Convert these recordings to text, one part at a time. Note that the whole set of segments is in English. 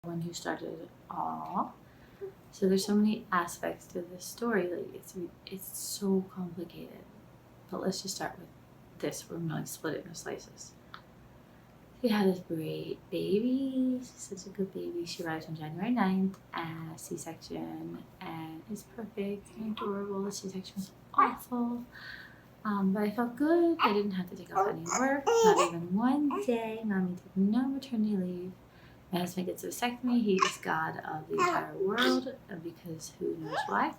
one who started it all. So there's so many aspects to this story. Like it's so complicated. But let's just start with this. We're gonna split it into slices. She had this great baby. She's such a good baby. She arrived on January 9th as C-section, and it's perfect and adorable. The C-section was awful. But I felt good. I didn't have to take off any work, not even one day. Mommy took no maternity leave. My husband gets a vasectomy. He is God of the entire world because who knows why.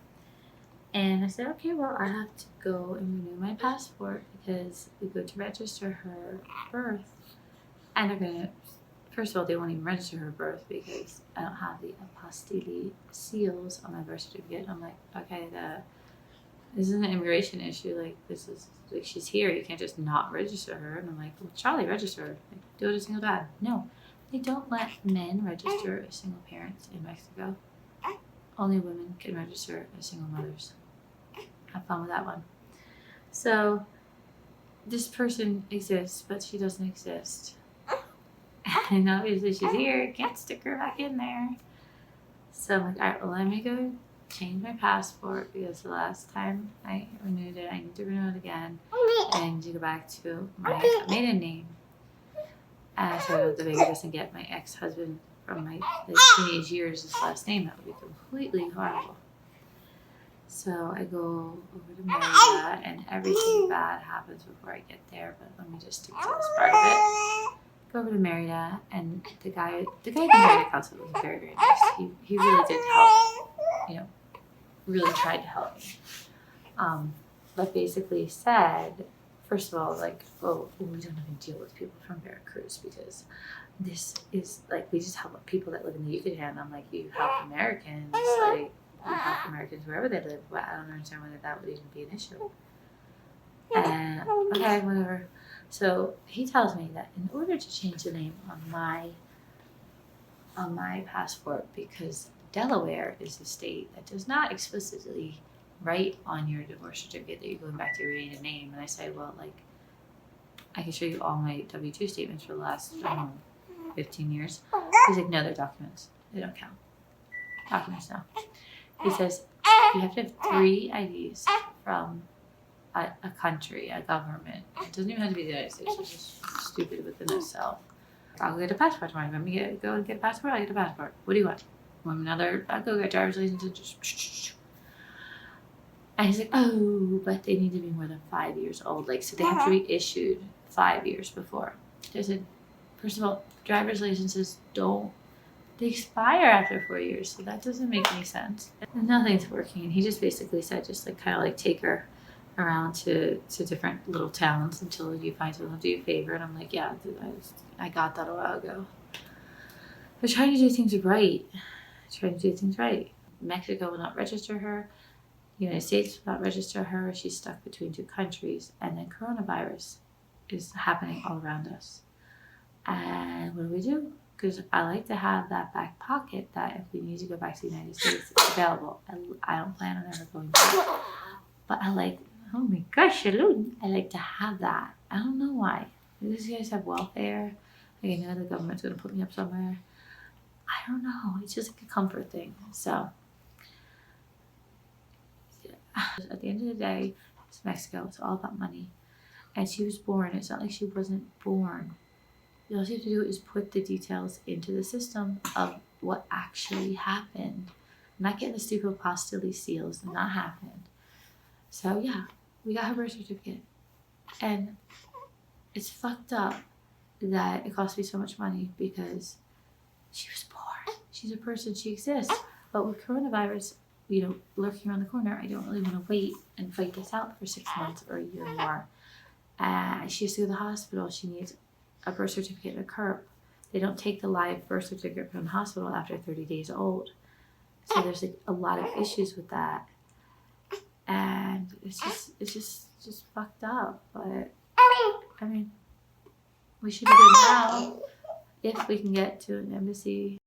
And I said, okay, well, I have to go and renew my passport because we go to register her birth. And they're going to, first of all, they won't even register her birth because I don't have the apostille seals on my birth certificate. I'm like, okay, this is an immigration issue. Like, this is, like, she's here. You can't just not register her. And I'm like, well, Charlie, register her. Like, do it as a single dad. No, they don't let men register as single parents in Mexico. Only women can register as single mothers. Have fun with that one. So, this person exists, but she doesn't exist. And obviously she's here. Can't stick her back in there. So I'm like, all right, well, let me go change my passport because the last time I renewed it, I need to renew it again. And I need to go back to my maiden name. So the baby doesn't get my ex-husband from my teenage years' his last name. That would be completely horrible. So I go over to Merida, and everything bad happens before I get there. But let me just stick to this part of it. Go over to Merida, and the guy at the Merida consulate was very, very nice. He really did help, really tried to help me. But basically said, first of all, like, oh, we don't even deal with people from Veracruz because this is, like, we just help people that live in the Yucatan. I'm like, you help Americans, like, you help Americans wherever they live. But I don't understand whether that would even be an issue. And, okay, whatever. So he tells me that in order to change the name on my passport, because Delaware is the state that does not explicitly write on your divorce certificate that you're going back to your maiden name. And I say, well, like, I can show you all my W-2 statements for the last 15 years. He's like, no, they're documents. They don't count. Documents, no. He says, you have to have 3 IDs from a country, a government. It doesn't even have to be the United States. It's just stupid within itself. I'll get a passport tomorrow. Let me go and get a passport. I'll get a passport. What do you want? Want another? I'll go get a driver's license and just. And he's like, oh, but they need to be more than 5 years old. Like, so they have to be issued 5 years before. They said, first of all, driver's licenses they expire after 4 years. So that doesn't make any sense. And nothing's working. And he just basically said, just like kind of like take her around to different little towns until you find someone to do you a favor. And I'm like, yeah, I got that a while ago. But trying to do things right. Mexico will not register her. The United States will not register her. She's stuck between 2 countries. And then coronavirus is happening all around us. And what do we do? Because I like to have that back pocket that if we need to go back to the United States, it's available. I don't plan on ever going back. But I like, oh my gosh, Shalom. I like to have that. I don't know why. These guys have welfare. Like, I know the government's going to put me up somewhere. I don't know. It's just like a comfort thing. So, at the end of the day, it's Mexico. It's all about money. And she was born. It's not like she wasn't born. All you have to do is put the details into the system of what actually happened. Not getting the stupid apostille seals. Not happened. So, yeah. We got her birth certificate. And it's fucked up that it cost me so much money because she was born. She's a person. She exists. But with coronavirus, lurking around the corner, I don't really want to wait and fight this out for 6 months or a year more. She has to go to the hospital. She needs a birth certificate and a CURP. They don't take the live birth certificate from the hospital after 30 days old. So there's like a lot of issues with that. And it's just fucked up. But I mean, we should be good now if we can get to an embassy